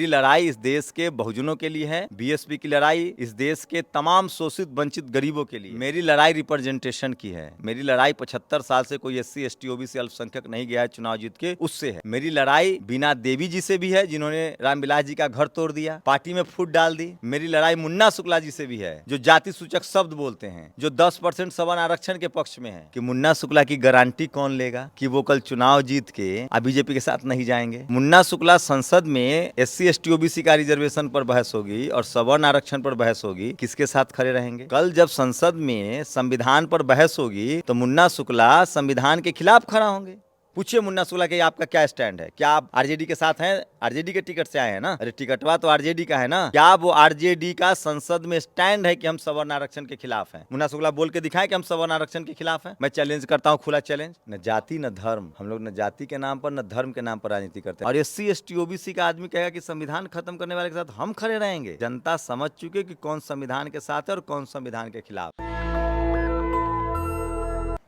मेरी लड़ाई इस देश के बहुजनों के लिए है। बीएसपी की लड़ाई इस देश के तमाम शोषित वंचित गरीबों के लिए। मेरी लड़ाई रिप्रेजेंटेशन की है। मेरी लड़ाई 75 साल से कोई SC ST OBC अल्पसंख्यक नहीं गया है चुनाव जीत के, उससे है। मेरी लड़ाई बीना देवी जी से भी है, जिन्होंने रामविलास जी का घर तोड़ दिया, पार्टी में फूट डाल दी। मेरी लड़ाई मुन्ना शुक्ला जी से भी है, जो जाति सूचक शब्द बोलते हैं, जो 10% सवर्ण आरक्षण के पक्ष में है। कि मुन्ना शुक्ला की गारंटी कौन लेगा कि वो कल चुनाव जीत के बीजेपी के साथ नहीं जाएंगे। मुन्ना शुक्ला संसद में SC ST OBC का रिजर्वेशन पर बहस होगी और सवर्ण आरक्षण पर बहस होगी, किसके साथ खड़े रहेंगे? कल जब संसद में संविधान पर बहस होगी तो मुन्ना शुक्ला संविधान के खिलाफ खड़ा होंगे। पूछिए मुन्ना शुक्ला के आपका क्या स्टैंड है? क्या आप आरजेडी के साथ हैं? आरजेडी के टिकट से आए हैं ना? अरे टिकटवा तो आरजेडी का है ना? क्या वो आरजेडी का संसद में स्टैंड है कि हम सवर्ण आरक्षण के खिलाफ हैं? मुन्ना शुक्ला बोल के दिखाए कि हम सवर्ण आरक्षण के खिलाफ हैं। मैं चैलेंज करता हूँ, खुला चैलेंज। न जाति न धर्म, हम लोग न जाति के नाम पर न धर्म के नाम पर राजनीति करते हैं। और SC ST OBC का आदमी कहेगा कि संविधान खत्म करने वाले के साथ हम खड़े रहेंगे। जनता समझ चुके कि कौन संविधान के साथ है और कौन संविधान के खिलाफ।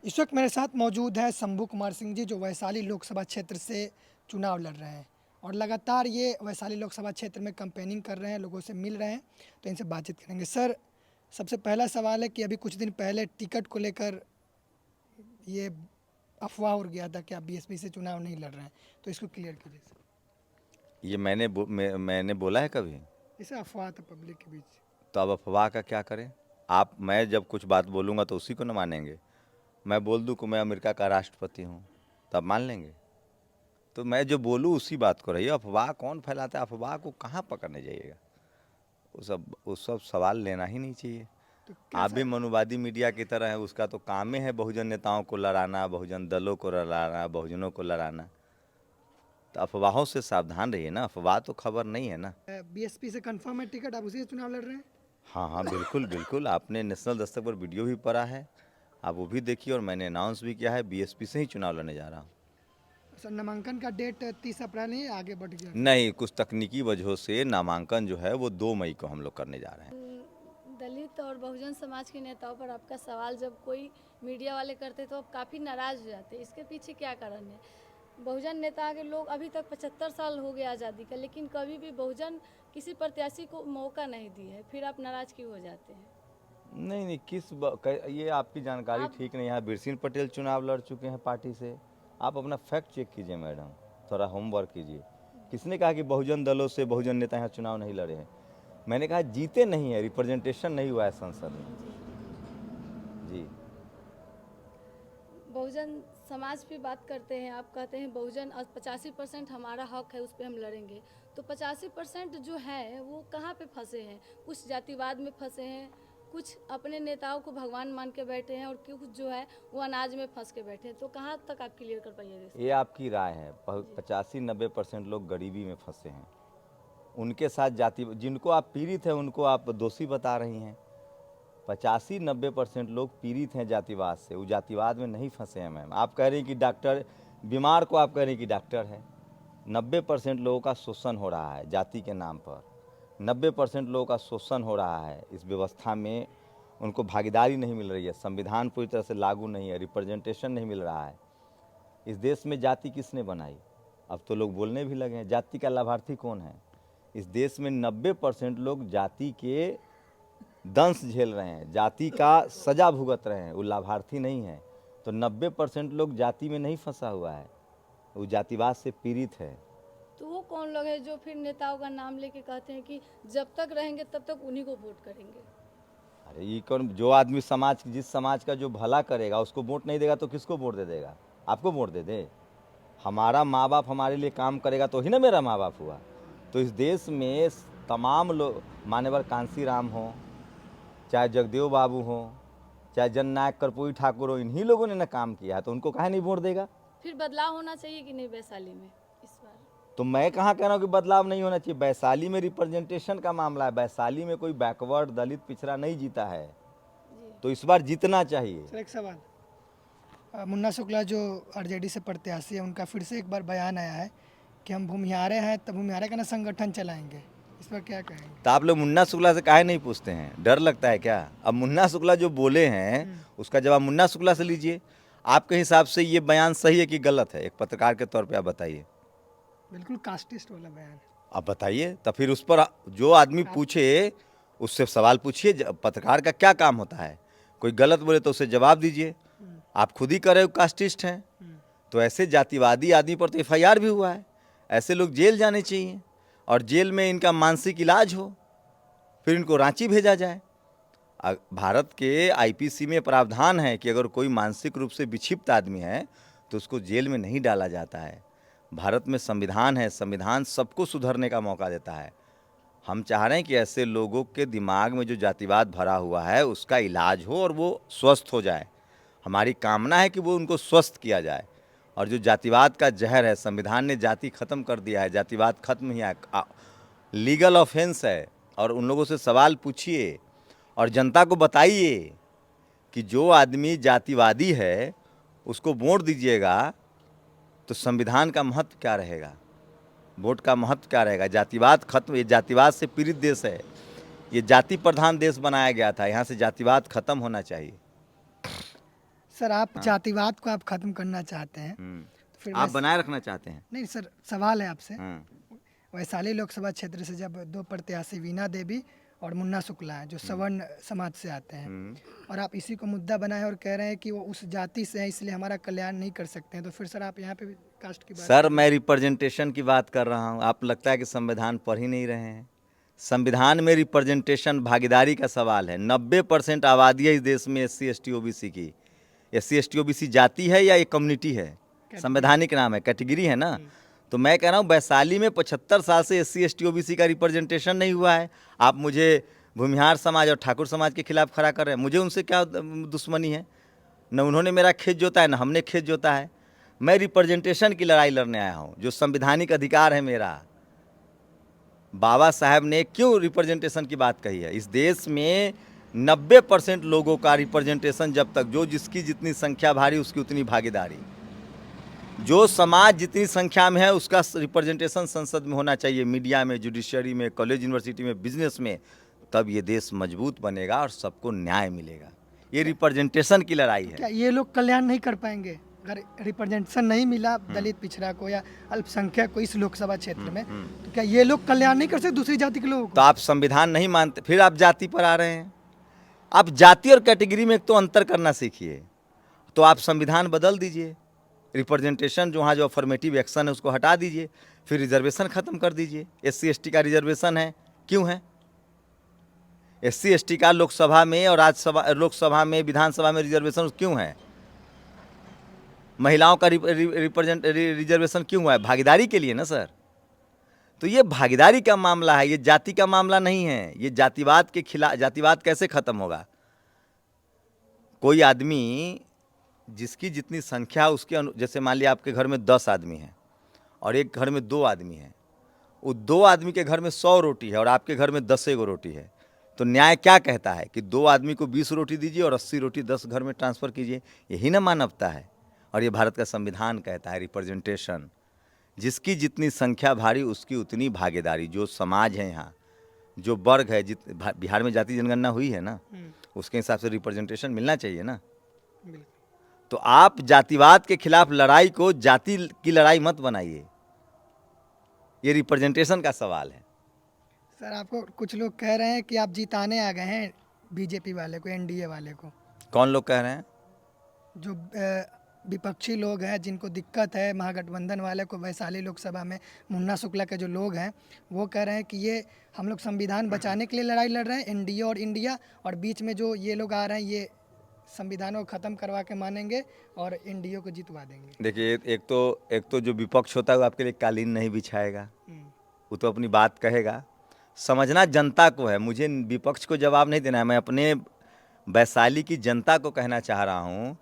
इस वक्त मेरे साथ मौजूद है शंभू कुमार सिंह जी, जो वैशाली लोकसभा क्षेत्र से चुनाव लड़ रहे हैं और लगातार ये वैशाली लोकसभा क्षेत्र में कैंपेनिंग कर रहे हैं, लोगों से मिल रहे हैं, तो इनसे बातचीत करेंगे। सर, सबसे पहला सवाल है कि अभी कुछ दिन पहले टिकट को लेकर ये अफवाह उड़ गया था कि आप BSP से चुनाव नहीं लड़ रहे हैं, तो इसको क्लियर कीजिए सर। ये मैंने बोला है कभी? इसे अफवाह था पब्लिक के बीच। तो अब अफवाह का क्या करें? मैं जब कुछ बात बोलूँगा तो उसी को न मानेंगे। मैं बोल दूं कि मैं अमेरिका का राष्ट्रपति हूं, तब मान लेंगे? तो मैं जो बोलूं उसी बात को रहिए। अफवाह कौन फैलाता है? अफवाह को कहाँ पकड़ने जाइएगा? वो सब सवाल लेना ही नहीं चाहिए। तो आप भी मनुवादी मीडिया की तरह है, उसका तो काम ही है बहुजन नेताओं को लड़ाना, बहुजन दलों को लड़ाना, बहुजनों को लड़ाना। तो अफवाहों से सावधान रहिए ना, अफवाह तो खबर नहीं है ना। BSP से कंफर्म है टिकट, आप उसी से चुनाव लड़ रहे हैं? हाँ हाँ, बिल्कुल बिल्कुल। आपने नेशनल दस्तक पर वीडियो भी पढ़ा है, आप वो भी देखिए। और मैंने अनाउंस भी किया है, BSP से ही चुनाव लड़ने जा रहा हूँ। सर, नामांकन का डेट 30 अप्रैल नहीं, आगे बढ़ गया? नहीं, कुछ तकनीकी वजहों से नामांकन जो है वो 2 मई को हम लोग करने जा रहे हैं। दलित और बहुजन समाज के नेताओं पर आपका सवाल जब कोई मीडिया वाले करते तो आप काफ़ी नाराज़ हो जाते, इसके पीछे क्या कारण है? बहुजन नेता के लोग अभी तक 75 साल हो गए आज़ादी का, लेकिन कभी भी बहुजन किसी प्रत्याशी को मौका नहीं दिए है, फिर आप नाराज़ क्यों हो जाते हैं? नहीं, ये आपकी जानकारी ठीक नहीं है। बिरसिन पटेल चुनाव लड़ चुके हैं पार्टी से। आप अपना फैक्ट चेक कीजिए मैडम, थोड़ा होमवर्क कीजिए। किसने कहा कि बहुजन दलों से बहुजन नेता यहाँ चुनाव नहीं लड़े हैं? मैंने कहा जीते नहीं है, रिप्रेजेंटेशन नहीं हुआ है संसद में। जी, बहुजन समाज पे बात करते हैं, आप कहते हैं बहुजन 85% हमारा हक है, उस पर हम लड़ेंगे। तो 85% जो है वो कहाँ पे फंसे हैं? कुछ जातिवाद में फंसे हैं, कुछ अपने नेताओं को भगवान मान के बैठे हैं, और कुछ जो है वो अनाज में फंस के बैठे हैं। तो कहाँ तक आप क्लियर कर पाइएगा? ये आपकी राय है। 85-90% लोग गरीबी में फंसे हैं। उनके साथ जिनको आप पीड़ित हैं उनको आप दोषी बता रही हैं। 85-90% लोग पीड़ित हैं जातिवाद से, वो जातिवाद में नहीं फंसे हैं मैम। आप कह रही हैं कि डॉक्टर बीमार को आप कह रही हैं कि डॉक्टर है। 90% लोगों का शोषण हो रहा है जाति के नाम पर। 90% लोगों का शोषण हो रहा है इस व्यवस्था में, उनको भागीदारी नहीं मिल रही है, संविधान पूरी तरह से लागू नहीं है, रिप्रेजेंटेशन नहीं मिल रहा है। इस देश में जाति किसने बनाई? अब तो लोग बोलने भी लगे हैं, जाति का लाभार्थी कौन है? इस देश में 90% लोग जाति के दंश झेल रहे हैं, जाति का सजा भुगत रहे हैं, वो लाभार्थी नहीं है। तो 90% लोग जाति में नहीं फंसा हुआ है, वो जातिवाद से पीड़ित है। तो वो कौन लोग हैं जो फिर नेताओं का नाम लेके कहते हैं कि जब तक रहेंगे तब तक उन्हीं को वोट करेंगे? अरे ये कौन? जो आदमी जिस समाज का जो भला करेगा उसको वोट नहीं देगा तो किसको वोट दे देगा? आपको वोट दे दे? हमारा माँ बाप हमारे लिए काम करेगा तो ही ना मेरा माँ बाप हुआ। तो इस देश में तमाम लोग, मान्यवर कांसी राम हो, चाहे जगदेव बाबू हो, चाहे जननायक कर्पूरी ठाकुर हो, इन्हीं लोगों ने ना काम किया है, तो उनको काहे नहीं वोट देगा? फिर बदलाव होना चाहिए कि नहीं वैशाली में इस बार? तो मैं कहाँ कह रहा हूँ कि बदलाव नहीं होना चाहिए। वैशाली में रिप्रेजेंटेशन का मामला है। वैशाली में कोई बैकवर्ड दलित पिछड़ा नहीं जीता है, तो इस बार जीतना चाहिए। सर, एक सवाल। मुन्ना शुक्ला जो आरजेडी से प्रत्याशी है, उनका फिर से एक बार बयान आया है कि हम भूमिहारे हैं, तब भूमिहारे का ना संगठन चलाएंगे। इस पर क्या कहेंगे? तो आप लोग मुन्ना शुक्ला से काहे नहीं पूछते हैं? डर लगता है क्या? अब मुन्ना शुक्ला जो बोले हैं उसका जवाब मुन्ना शुक्ला से लीजिए। आपके हिसाब से ये बयान सही है कि गलत है? एक पत्रकार के तौर पे आप बताइए। बिल्कुल कास्टिस्ट वाला बयान। अब बताइए, तो फिर उस पर जो आदमी पूछे उससे सवाल पूछिए। पत्रकार का क्या काम होता है? कोई गलत बोले तो उसे जवाब दीजिए। आप खुद ही कह रहे हो कास्टिस्ट हैं, तो ऐसे जातिवादी आदमी पर तो एफआईआर भी हुआ है। ऐसे लोग जेल जाने चाहिए और जेल में इनका मानसिक इलाज हो, फिर इनको रांची भेजा जाए। भारत के आईपीसी में प्रावधान है कि अगर कोई मानसिक रूप से विक्षिप्त आदमी है तो उसको जेल में नहीं डाला जाता है। भारत में संविधान है, संविधान सबको सुधरने का मौका देता है। हम चाह रहे हैं कि ऐसे लोगों के दिमाग में जो जातिवाद भरा हुआ है उसका इलाज हो और वो स्वस्थ हो जाए। हमारी कामना है कि वो उनको स्वस्थ किया जाए। और जो जातिवाद का जहर है, संविधान ने जाति खत्म कर दिया है, जातिवाद खत्म ही है, लीगल ऑफेंस है। और उन लोगों से सवाल पूछिए और जनता को बताइए कि जो आदमी जातिवादी है उसको वोट दीजिएगा तो संविधान का महत्व क्या रहेगा, वोट का महत्व क्या रहेगा। जातिवाद खत्म, ये जातिवाद से पीड़ित देश है, ये जाति प्रधान देश बनाया गया था, यहाँ से जातिवाद खत्म होना चाहिए। सर आप जातिवाद को आप खत्म करना चाहते हैं, तो फिर आप बनाए रखना चाहते हैं। नहीं सर, सवाल है आपसे। वैशाली लोकसभा क्षेत्र से जब दो प्रत्याशी वीणा देवी और मुन्ना शुक्ला है जो सवर्ण समाज से आते हैं, और आप इसी को मुद्दा बनाए और कह रहे हैं कि वो उस जाति से हैं इसलिए हमारा कल्याण नहीं कर सकते हैं, तो फिर सर आप यहाँ पे कास्ट की बात। सर मैं रिप्रेजेंटेशन की बात कर रहा हूँ। आप लगता है कि संविधान पढ़ ही नहीं रहे हैं। संविधान में रिप्रेजेंटेशन भागीदारी का सवाल है। 90% आबादी है इस देश में SC ST OBC की। SC ST OBC जाति है या ये कम्युनिटी है? संवैधानिक नाम है, कैटेगरी है ना। तो मैं कह रहा हूँ वैशाली में 75 साल से SC ST OBC का रिप्रेजेंटेशन नहीं हुआ है। आप मुझे भूमिहार समाज और ठाकुर समाज के खिलाफ खड़ा कर रहे हैं। मुझे उनसे क्या दुश्मनी है? न उन्होंने मेरा खेत जोता है, न हमने खेत जोता है। मैं रिप्रेजेंटेशन की लड़ाई लड़ने आया हूँ, जो संवैधानिक अधिकार है मेरा। बाबा साहब ने क्यों रिप्रेजेंटेशन की बात कही है? इस देश में 90% लोगों का रिप्रेजेंटेशन जब तक, जो जिसकी जितनी संख्या भारी उसकी उतनी भागीदारी, जो समाज जितनी संख्या में है उसका रिप्रेजेंटेशन संसद में होना चाहिए, मीडिया में, जुडिशरी में, कॉलेज यूनिवर्सिटी में, बिजनेस में। तब ये देश मजबूत बनेगा और सबको न्याय मिलेगा। ये रिप्रेजेंटेशन की लड़ाई है। क्या ये लोग कल्याण नहीं कर पाएंगे अगर रिप्रेजेंटेशन नहीं मिला दलित पिछड़ा को या अल्पसंख्यक को इस लोकसभा क्षेत्र में? तो क्या ये लोग कल्याण नहीं कर सकते दूसरी जाति के लोगों को? तो आप संविधान नहीं मानते, फिर आप जाति पर आ रहे हैं। आप जाति और कैटेगरी में एक तो अंतर करना सीखिए। तो आप संविधान बदल दीजिए, रिप्रेजेंटेशन जो वहाँ जो अफर्मेटिव एक्शन है उसको हटा दीजिए, फिर रिजर्वेशन खत्म कर दीजिए। SC ST का रिजर्वेशन है, क्यों है? SC ST का लोकसभा में और लोकसभा में, विधानसभा में रिजर्वेशन क्यों है? महिलाओं का रिजर्वेशन क्यों हुआ है? भागीदारी के लिए ना सर। तो ये भागीदारी का मामला है, ये जाति का मामला नहीं है। ये जातिवाद के खिलाफ, जातिवाद कैसे खत्म होगा? कोई आदमी जिसकी जितनी संख्या उसके जैसे मान लिया आपके घर में 10 आदमी हैं और एक घर में 2 आदमी हैं, वो 2 आदमी के घर में 100 रोटी है और आपके घर में 10 गो रोटी है, तो न्याय क्या कहता है कि 2 आदमी को 20 रोटी दीजिए और 80 रोटी 10 घर में ट्रांसफ़र कीजिए? यही ना मानवता है। और ये भारत का संविधान कहता है रिप्रेजेंटेशन, जिसकी जितनी संख्या भारी उसकी उतनी भागीदारी। जो समाज है यहाँ, जो वर्ग है, बिहार में जाति जनगणना हुई है ना, उसके हिसाब से रिप्रेजेंटेशन मिलना चाहिए ना। तो आप जातिवाद के खिलाफ लड़ाई को जाति की लड़ाई मत बनाइए, ये रिप्रेजेंटेशन का सवाल है। सर आपको कुछ लोग कह रहे हैं कि आप जिताने आ गए हैं बीजेपी वाले को, NDA वाले को। कौन लोग कह रहे हैं? जो विपक्षी लोग हैं जिनको दिक्कत है महागठबंधन वाले को वैशाली लोकसभा में, मुन्ना शुक्ला के जो लोग हैं वो कह रहे हैं कि ये हम लोग संविधान बचाने के लिए लड़ाई लड़ रहे हैं, NDA और इंडिया, और बीच में जो ये लोग आ रहे हैं ये संविधान को ख़त्म करवा के मानेंगे और NDA को जितवा देंगे। देखिए, एक तो जो विपक्ष होता है वो आपके लिए कालीन नहीं बिछाएगा, वो तो अपनी बात कहेगा। समझना जनता को है, मुझे विपक्ष को जवाब नहीं देना है। मैं अपने वैशाली की जनता को कहना चाह रहा हूँ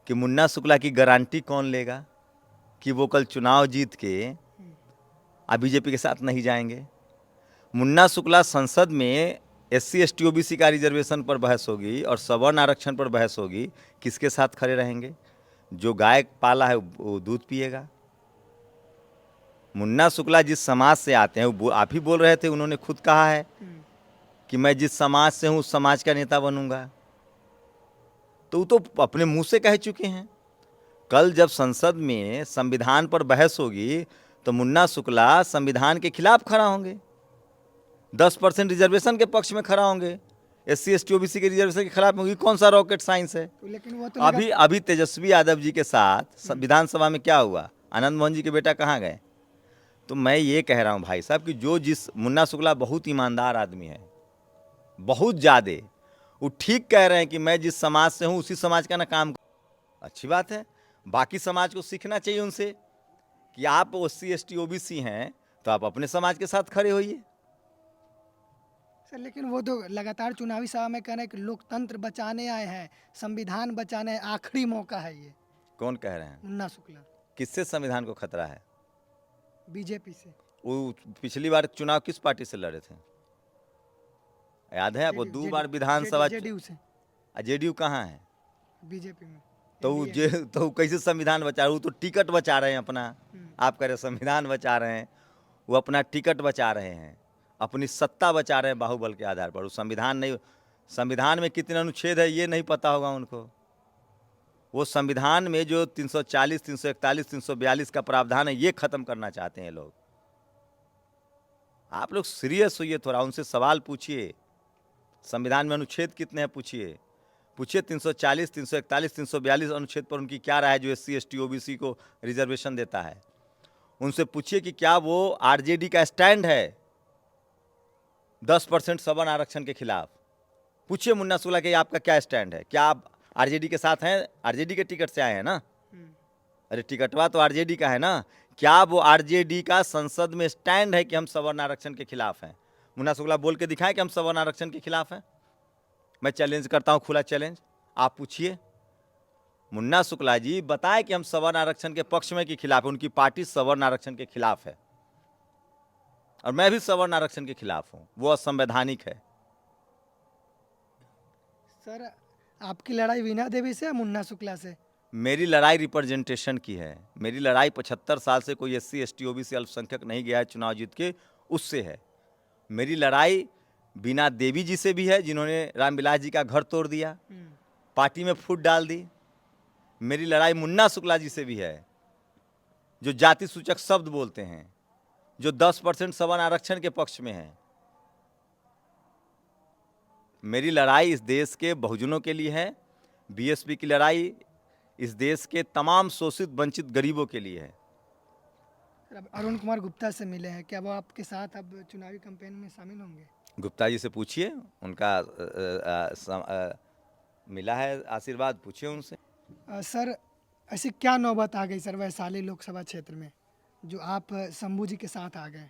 कि मुन्ना शुक्ला की गारंटी कौन लेगा कि वो कल चुनाव जीत के अब बीजेपी के साथ नहीं जाएंगे? मुन्ना शुक्ला संसद में SC ST OBC का रिजर्वेशन पर बहस होगी और सवर्ण आरक्षण पर बहस होगी, किसके साथ खड़े रहेंगे? जो गाय पाला है वो दूध पिएगा। मुन्ना शुक्ला जिस समाज से आते हैं, वो आप ही बोल रहे थे, उन्होंने खुद कहा है कि मैं जिस समाज से हूँ उस समाज का नेता बनूंगा। तो वो तो अपने मुंह से कह चुके हैं। कल जब संसद में संविधान पर बहस होगी तो मुन्ना शुक्ला संविधान के खिलाफ खड़ा होंगे, 10% रिजर्वेशन के पक्ष में खड़ा होंगे, SC ST OBC के रिजर्वेशन के खिलाफ होंगे। कौन सा रॉकेट साइंस है? तो लेकिन वो तो अभी तेजस्वी यादव जी के साथ विधानसभा में क्या हुआ? आनंद मोहन जी के बेटा कहाँ गए? तो मैं ये कह रहा हूँ भाई साहब कि जो जिस मुन्ना शुक्ला बहुत ईमानदार आदमी है, बहुत ज़्यादा, वो ठीक कह रहे हैं कि मैं जिस समाज से हूँ उसी समाज का ना काम। अच्छी बात है, बाकी समाज को सीखना चाहिए उनसे कि आप SC ST OBC हैं तो आप अपने समाज के साथ खड़े होइए। सर लेकिन वो तो लगातार चुनावी सभा में कह रहे हैं कि लोकतंत्र बचाने आए हैं, संविधान बचाने आए, आखिरी मौका है ये। कौन कह रहे हैं? मुन्ना शुक्ला। किससे संविधान को खतरा है? बीजेपी से। वो पिछली बार चुनाव किस पार्टी से लड़े थे? याद है आपको? 2 बार विधानसभा। जेडीयू से। JDU कहाँ है? बीजेपी में। तो कैसे संविधान बचा रहे? वो तो टिकट बचा रहे हैं अपना। आप कह रहे संविधान बचा रहे हैं, वो अपना टिकट बचा रहे हैं, अपनी सत्ता बचा रहे हैं बाहुबल के आधार पर। वो संविधान नहीं, संविधान में कितने अनुच्छेद है ये नहीं पता होगा उनको। वो संविधान में जो 340, 341, 342 का प्रावधान है ये खत्म करना चाहते हैं लोग। आप लोग सीरियस होइए थोड़ा, उनसे सवाल पूछिए। संविधान में अनुच्छेद कितने हैं पूछिए, 340, 341, 342 अनुच्छेद पर उनकी क्या राय है जो SC ST OBC को रिजर्वेशन देता है। उनसे पूछिए कि क्या वो RJD का स्टैंड है 10% सवर्ण आरक्षण के खिलाफ। पूछिए मुन्ना शुक्ला कि आपका क्या स्टैंड है, क्या आप RJD के साथ हैं? RJD के टिकट से आए हैं ना? अरे टिकटवा तो RJD का है ना? क्या वो RJD का संसद में स्टैंड है कि हम सवर्ण आरक्षण के खिलाफ हैं? मुन्ना शुक्ला बोल के दिखाएं कि हम सवर्ण आरक्षण के खिलाफ हैं। मैं चैलेंज करता हूं, खुला चैलेंज, आप पूछिए मुन्ना शुक्ला जी बताएं कि हम सवर्ण आरक्षण के पक्ष में कि खिलाफ है। उनकी पार्टी सवर्ण आरक्षण के खिलाफ है और मैं भी सवर्ण आरक्षण के खिलाफ हूं, वो असंवैधानिक है। सर आपकी लड़ाई वीणा देवी से या मुन्ना शुक्ला से? मेरी लड़ाई रिप्रेजेंटेशन की है। मेरी लड़ाई 75 साल से कोई SC ST OBC अल्पसंख्यक नहीं गया है चुनाव जीत के, उससे है। मेरी लड़ाई वीणा देवी जी से भी है जिन्होंने रामविलास जी का घर तोड़ दिया, पार्टी में फूट डाल दी। मेरी लड़ाई मुन्ना शुक्ला जी से भी है जो जाति सूचक शब्द बोलते हैं, जो 10% सवर्ण आरक्षण के पक्ष में है। मेरी लड़ाई इस देश के बहुजनों के लिए है। BSP की लड़ाई इस देश के तमाम शोषित वंचित गरीबों के लिए है। अब अरुण कुमार गुप्ता से मिले हैं, क्या वो आपके साथ अब चुनावी कैंपेन में शामिल होंगे? गुप्ता जी से पूछिए, उनका मिला है आशीर्वाद, पूछिए उनसे। सर ऐसी क्या नौबत आ गई सर वैशाली लोकसभा क्षेत्र में जो आप शंभू जी के साथ आ गए?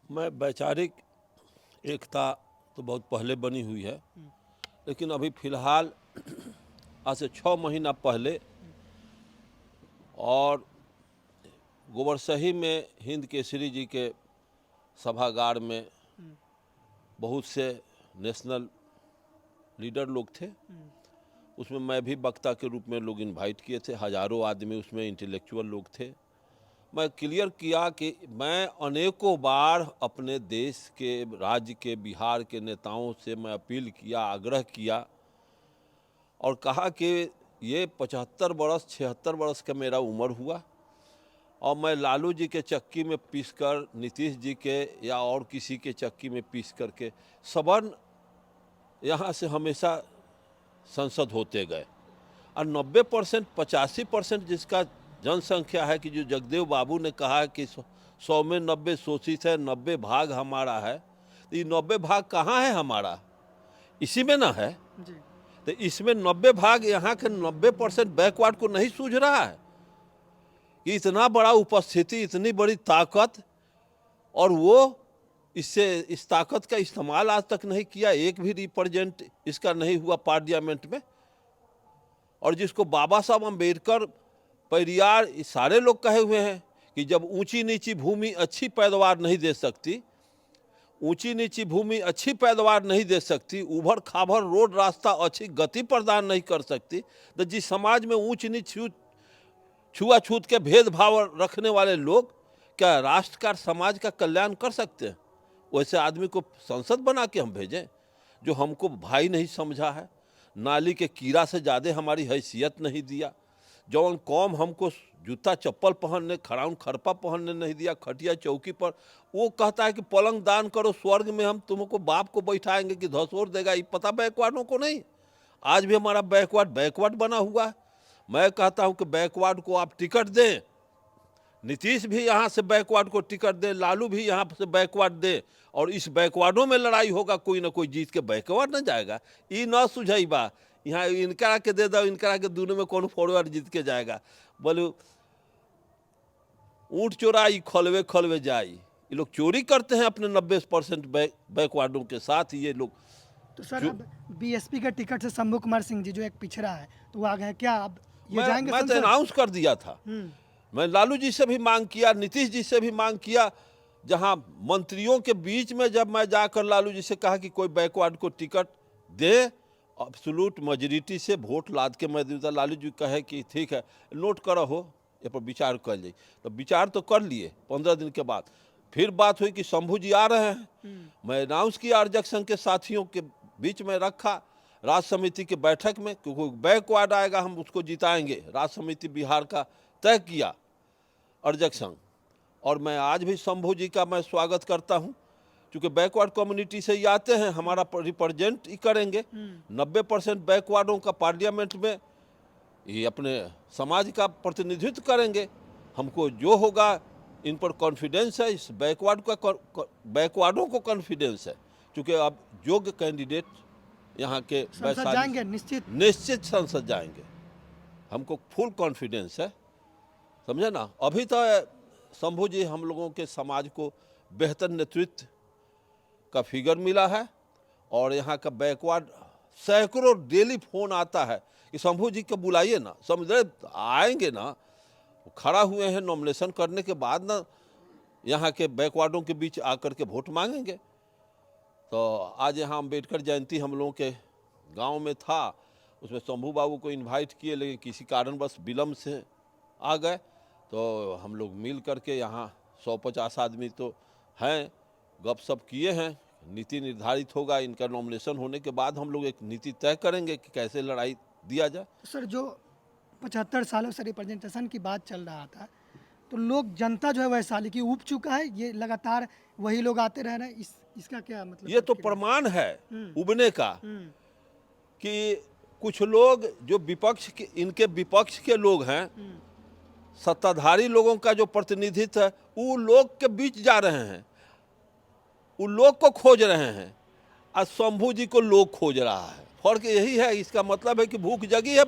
मैं वैचारिक एकता तो बहुत पहले बनी हुई है, लेकिन अभी फ़िलहाल आज से 6 महीना पहले और गोबरसही में हिंद केसरी जी के सभागार में बहुत से नेशनल लीडर लोग थे। उसमें मैं भी वक्ता के रूप में लोग इनवाइट किए थे, हज़ारों आदमी उसमें इंटेलेक्चुअल लोग थे। मैं क्लियर किया कि मैं अनेकों बार अपने देश के, राज्य के, बिहार के नेताओं से मैं अपील किया, आग्रह किया और कहा कि ये 75 वर्ष 76 वर्ष का मेरा उम्र हुआ और मैं लालू जी के चक्की में पीसकर, नीतीश जी के या और किसी के चक्की में पीस करके सवर्ण यहाँ से हमेशा संसद होते गए और 90%, 85% जिसका जनसंख्या है कि जो जगदेव बाबू ने कहा कि 100 में 90 शोषित है, 90 भाग हमारा है। तो ये 90 भाग कहाँ है हमारा? इसी में ना है जी। तो इसमें 90 भाग यहाँ के 90% बैकवर्ड को नहीं सूझ रहा है कि इतना बड़ा उपस्थिति, इतनी बड़ी ताकत, और वो इससे इस ताकत का इस्तेमाल आज तक नहीं किया। एक भी रिप्रेजेंट इसका नहीं हुआ पार्लियामेंट में। और जिसको बाबा साहब अम्बेडकर, पेरियार, सारे लोग कहे हुए हैं कि जब ऊंची नीची भूमि अच्छी पैदावार नहीं दे सकती, ऊंची नीची भूमि अच्छी पैदावार नहीं दे सकती, उभर खाभर रोड रास्ता अच्छी गति प्रदान नहीं कर सकती, तो जिस समाज में ऊंच नीच छुआछूत के भेदभाव रखने वाले लोग क्या राष्ट्र का, समाज का कल्याण कर सकते हैं? वैसे आदमी को संसद बना के हम भेजें जो हमको भाई नहीं समझा है, नाली के कीड़ा से ज़्यादा हमारी हैसियत नहीं दिया, जौन कौम हमको जूता चप्पल पहनने, खड़ाउन खरपा पहनने नहीं दिया, खटिया चौकी पर, वो कहता है कि पलंग दान करो, स्वर्ग में हम तुमको बाप को बैठाएंगे कि धसोर देगा। ये पता बैकवर्डों को नहीं। आज भी हमारा बैकवर्ड बना हुआ है। मैं कहता हूं कि बैकवर्ड को आप टिकट दें, नीतीश भी यहाँ से बैकवर्ड को टिकट दे, लालू भी यहाँ से बैकवर्ड दे, और इस बैकवर्डों में लड़ाई होगा, कोई ना कोई जीत के बैकवर्ड न जाएगा। ये न सुझाई बा, यहाँ इनकरा के दे दो, इनकरा के दोनों में कौन फॉरवर्ड जीत के जाएगा। बोलो ऊँट चोराई खलवे खलवे जाई। ये लोग चोरी करते हैं अपने 90% बैकवर्डों के साथ ये लोग। तो सर अब बीएसपी के टिकट से शंभू कुमार सिंह जी जो एक पिछड़ा है तो वो आ गए, क्या अब ये जाएंगे मैं तो संसद? अनाउंस कर दिया था। मैं लालू जी से भी मांग किया, नीतीश जी से भी मांग किया। जहां मंत्रियों के बीच में जब मैं जाकर लालू जी से कहा कि कोई बैकवर्ड को टिकट दे, एब्सोल्यूट मेजॉरिटी से वोट लाद के मैं दूंगा, लालू जी कहे कि ठीक है, नोट करो हो, ये पर विचार कर ली। तो विचार तो कर लिए। 15 दिन के बाद फिर बात हुई कि शंभू जी आ रहे हैं। मैं अनाउंस किया अर्जक संघ के साथियों के बीच में रखा राज्य समिति की बैठक में, क्योंकि बैकवर्ड आएगा हम उसको जिताएंगे। राज्य समिति बिहार का तय किया अर्जक संघ, और मैं आज भी शंभू जी का मैं स्वागत करता हूं, क्योंकि बैकवर्ड कम्युनिटी से ही आते हैं, हमारा रिप्रेजेंट ही करेंगे। 90% बैकवर्डों का पार्लियामेंट में ये अपने समाज का प्रतिनिधित्व करेंगे। हमको जो होगा इन पर कॉन्फिडेंस है, इस बैकवर्डों को कॉन्फिडेंस है, क्योंकि अब योग्य कैंडिडेट यहाँ के संसद जाएंगे निश्चित संसद जाएंगे। हमको फुल कॉन्फिडेंस है, समझे ना। अभी तो शंभू जी हम लोगों के समाज को बेहतर नेतृत्व का फिगर मिला है, और यहाँ का बैकवर्ड सैकड़ों डेली फोन आता है कि शंभू जी को बुलाइए ना। समझे आएंगे ना, खड़ा हुए हैं नॉमिनेशन करने के बाद ना, यहाँ के बैकवर्डों के बीच आकर के वोट मांगेंगे। तो आज यहाँ अम्बेडकर जयंती हम लोगों के गांव में था, उसमें शंभू बाबू को इनवाइट किए, लेकिन किसी कारणवश विलम्ब से आ गए। तो हम लोग मिल करके यहाँ 150 आदमी तो हैं, गपशप किए हैं। नीति निर्धारित होगा, इनका नॉमिनेशन होने के बाद हम लोग एक नीति तय करेंगे कि कैसे लड़ाई दिया जाए। सर जो 75 सालों से रिप्रेजेंटेशन की बात चल रहा था, तो लोग जनता जो है वैशाली की ऊब चुका है, ये लगातार वही लोग आते रह रहे हैं, इसका क्या मतलब? ये तो प्रमाण है उबने का कि कुछ लोग जो विपक्ष के, इनके विपक्ष के लोग हैं, सत्ताधारी लोगों का जो प्रतिनिधित्व है, वो लोग के बीच जा रहे हैं, वो लोग को खोज रहे हैं, और शंभू जी को लोग खोज रहा है। फर्क यही है। इसका मतलब है कि भूख जगी है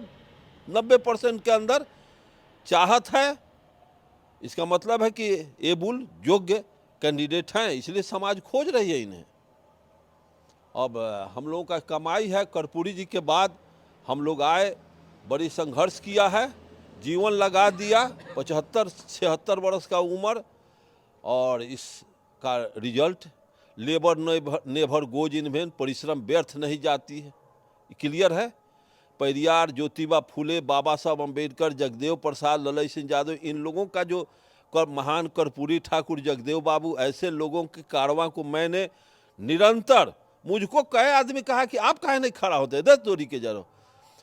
90% के अंदर, चाहत है। इसका मतलब है कि एबुल योग्य कैंडिडेट हैं, इसलिए समाज खोज रही है इन्हें। अब हम लोगों का कमाई है, कर्पूरी जी के बाद हम लोग आए, बड़ी संघर्ष किया है, जीवन लगा दिया, 75-76 वर्ष का उम्र, और इसका result labour never goes in when, परिश्रम व्यर्थ नहीं जाती है, क्लियर है। पेरियार, ज्योतिबा फुले, बाबा साहब अम्बेडकर, जगदेव प्रसाद, ललई सिंह यादव, इन लोगों का जो महान कर्पूरी ठाकुर, जगदेव बाबू, ऐसे लोगों के कारवां को मैंने निरंतर, मुझको कई आदमी कहा कि आप काहे नहीं खड़ा होते, 10 दूरी के जरो।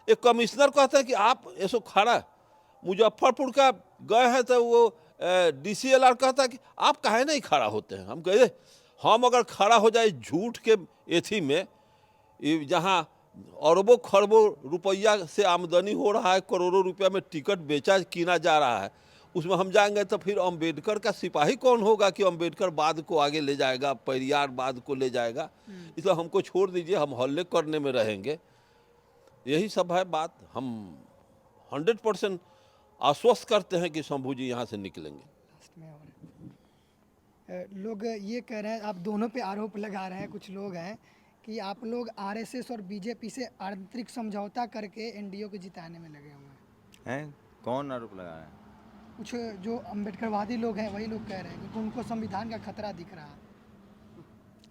एक कमिश्नर कहते हैं कि आप ऐसो खड़ा, मुजफ्फरपुर का गए हैं तो वो DCLR कहता है कि आप काहे नहीं खड़ा होते हैं। हम कहे हम अगर खड़ा हो जाए झूठ के एथी में, जहाँ अरबों खरबों रुपया से आमदनी हो रहा है, करोड़ों रुपया में टिकट बेचा कीना जा रहा है, उसमें हम जाएंगे तो फिर अम्बेडकर का सिपाही कौन होगा कि अम्बेडकर बाद को आगे ले जाएगा, पेरियार बाद को ले जाएगा। इसलिए हमको छोड़ दीजिए, हम हल्ले करने में रहेंगे। यही सब है बात। हम 100% आश्वस्त करते हैं कि शंभू जी यहाँ से निकलेंगे। लोग ये कह रहे हैं, आप दोनों पे आरोप लगा रहे हैं, कुछ लोग हैं कि आप लोग RSS और बीजेपी से आंतरिक समझौता करके एनडीए को जिताने में लगे हुए हैं। कौन आरोप लगा रहे हैं? कुछ जो अम्बेडकरवादी लोग हैं वही लोग कह रहे हैं कि उनको संविधान का खतरा दिख रहा है।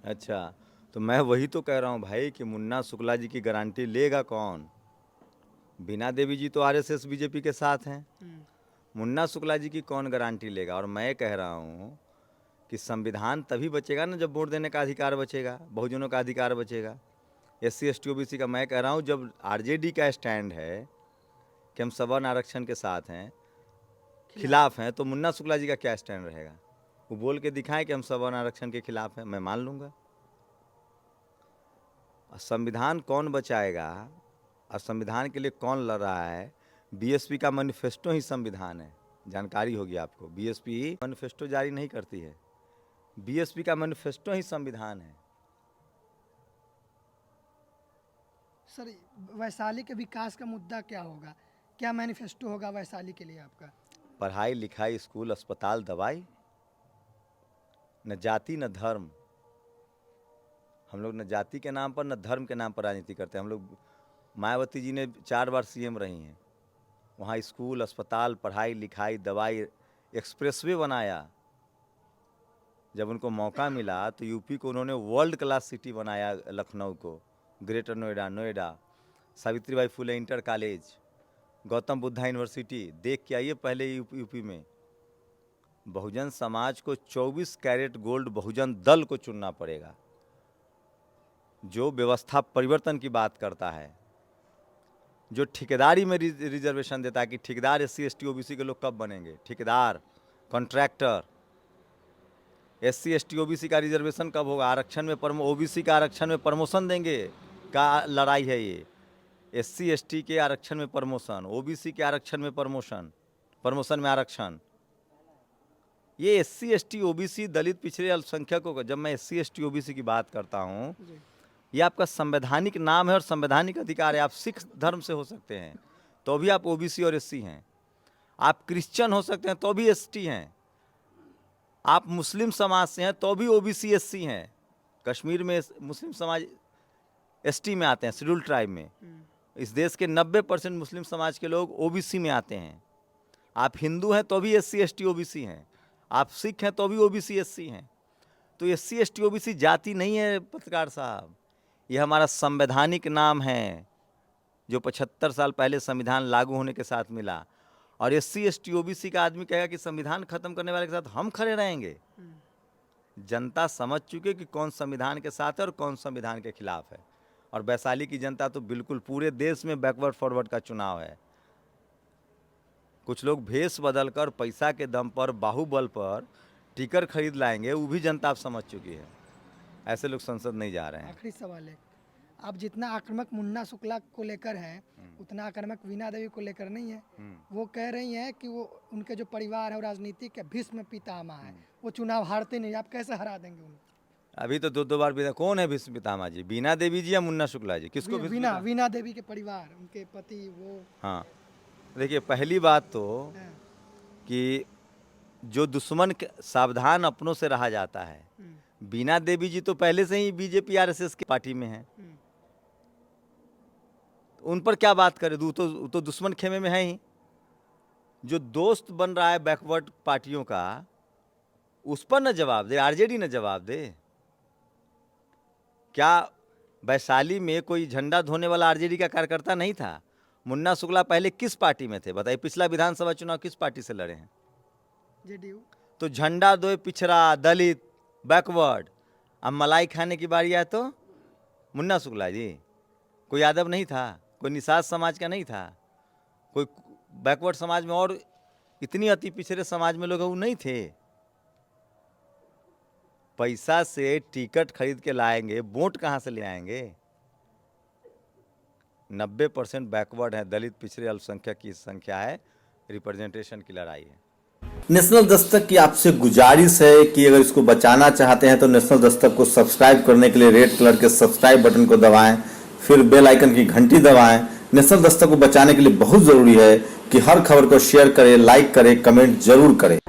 अच्छा, तो मैं वही तो कह रहा हूँ भाई कि मुन्ना शुक्ला जी की गारंटी लेगा कौन? बीना देवी जी तो RSS बीजेपी के साथ हैं, मुन्ना शुक्ला जी की कौन गारंटी लेगा? और मैं कह रहा हूँ कि संविधान तभी बचेगा ना जब वोट देने का अधिकार बचेगा, बहुजनों का अधिकार बचेगा। SC ST OBC का मैं कह रहा हूँ, जब RJD का स्टैंड है कि हम सवर्ण आरक्षण के साथ हैं, खिलाफ हैं, तो मुन्ना शुक्ला जी का क्या स्टैंड रहेगा? वो बोल के दिखाएं कि हम सवर्ण आरक्षण के खिलाफ हैं, मैं मान लूँगा। संविधान कौन बचाएगा और संविधान के लिए कौन लड़ रहा है? बीएसपी का मैनिफेस्टो ही संविधान है, जानकारी होगी आपको। बीएसपी मैनिफेस्टो जारी नहीं करती है, बीएसपी का मैनिफेस्टो ही संविधान है। सर, वैशाली के विकास का मुद्दा क्या होगा? क्या मैनिफेस्टो होगा वैशाली के लिए आपका? पढ़ाई लिखाई, स्कूल, अस्पताल, दवाई, न जाति न धर्म। हम लोग न जाति के नाम पर न धर्म के नाम पर राजनीति करते हैं। हम लोग, मायावती जी ने 4 बार सीएम रही हैं, वहाँ स्कूल, अस्पताल, पढ़ाई लिखाई, दवाई, एक्सप्रेसवे बनाया। जब उनको मौका मिला तो यूपी को उन्होंने वर्ल्ड क्लास सिटी बनाया, लखनऊ को, greater Noida, Savitribai Phule inter college, Gautam Buddha university. देख के आइए पहले यूपी में। बहुजन समाज को 24 कैरेट गोल्ड बहुजन दल को चुनना पड़ेगा, जो व्यवस्था परिवर्तन की बात करता है, जो ठेकेदारी में रिजर्वेशन देता है कि ठेकेदार SC ST OBC के लोग कब बनेंगे, ठेकेदार, कॉन्ट्रैक्टर। SC ST OBC का रिजर्वेशन कब होगा? आरक्षण में OBC का आरक्षण में प्रमोशन देंगे का लड़ाई है ये। SC ST के आरक्षण में प्रमोशन, OBC के आरक्षण में प्रमोशन में आरक्षण। ये SC ST OBC दलित पिछड़े अल्पसंख्यकों का, जब मैं SC ST OBC की बात करता हूँ, ये आपका संवैधानिक नाम है और संवैधानिक अधिकार है। आप सिख धर्म से हो सकते हैं तो भी आप OBC और SC हैं, आप क्रिश्चियन हो सकते हैं तो भी ST हैं, आप मुस्लिम समाज से हैं तो भी OBC SC हैं। कश्मीर में मुस्लिम समाज ST में आते हैं, शेड्यूल ट्राइब में। इस देश के 90% मुस्लिम समाज के लोग OBC में आते हैं। आप हिंदू हैं तो भी SC ST OBC हैं, आप सिख हैं तो भी OBC SC हैं। तो SC ST OBC जाति नहीं है पत्रकार साहब, ये हमारा संवैधानिक नाम है, जो 75 साल पहले संविधान लागू होने के साथ मिला। और SC ST OBC का आदमी कहेगा कि संविधान खत्म करने वाले के साथ हम खड़े रहेंगे। जनता समझ चुके कि कौन संविधान के साथ है और कौन संविधान के खिलाफ है। और वैशाली की जनता तो बिल्कुल, पूरे देश में बैकवर्ड फॉरवर्ड का चुनाव है। कुछ लोग भेष बदल कर, पैसा के दम पर, बाहुबल पर टिकट खरीद लाएंगे, वो भी जनता आप समझ चुकी है। ऐसे लोग संसद नहीं जा रहे हैं। आखिरी सवाल है, आप जितना आक्रामक मुन्ना शुक्ला को लेकर हैं उतना आक्रामक वीणा देवी को लेकर नहीं है। वो कह रही हैं कि वो, उनके जो परिवार है वो राजनीति के भीष्म पितामह है, वो चुनाव हारते नहीं। आप कैसे हरा देंगे उनको? अभी तो 2 बार विधायक। कौन है भीष्म पितामह जी? वीणा देवी जी या मुन्ना शुक्ला जी? किसको? वीणा देवी के परिवार, उनके पति, वो। हाँ, देखिए, पहली बात तो कि जो दुश्मन सावधान अपनों से रहा जाता है। वीणा देवी जी तो पहले से ही BJP RSS की पार्टी में है, उन पर क्या बात करें? तो दुश्मन खेमे में है ही। जो दोस्त बन रहा है बैकवर्ड पार्टियों का, उस पर न जवाब दे, RJD न जवाब दे। क्या वैशाली में कोई झंडा धोने वाला RJD का कार्यकर्ता नहीं था? मुन्ना शुक्ला पहले किस पार्टी में थे बताइए? पिछला विधानसभा चुनाव किस पार्टी से लड़े हैं? JDU। तो झंडा दो, पिछड़ा, दलित, बैकवर्ड। अब मलाई खाने की बारी आए तो मुन्ना शुक्ला जी। कोई यादव नहीं था, कोई निषाद समाज का नहीं था, कोई बैकवर्ड समाज में और इतनी अति पिछड़े समाज में लोग वो नहीं थे। पैसा से टिकट खरीद के लाएंगे, वोट कहाँ से ले आएंगे? 90% बैकवर्ड है, दलित पिछड़े अल्पसंख्यक की संख्या है, रिप्रेजेंटेशन की लड़ाई है। नेशनल दस्तक की आपसे गुजारिश है कि अगर इसको बचाना चाहते हैं तो नेशनल दस्तक को सब्सक्राइब करने के लिए रेड कलर के सब्सक्राइब बटन को दबाएं, फिर बेल आइकन की घंटी दबाएं। नेशनल दस्तक को बचाने के लिए बहुत जरूरी है कि हर खबर को शेयर करें, लाइक करें, कमेंट जरूर करें।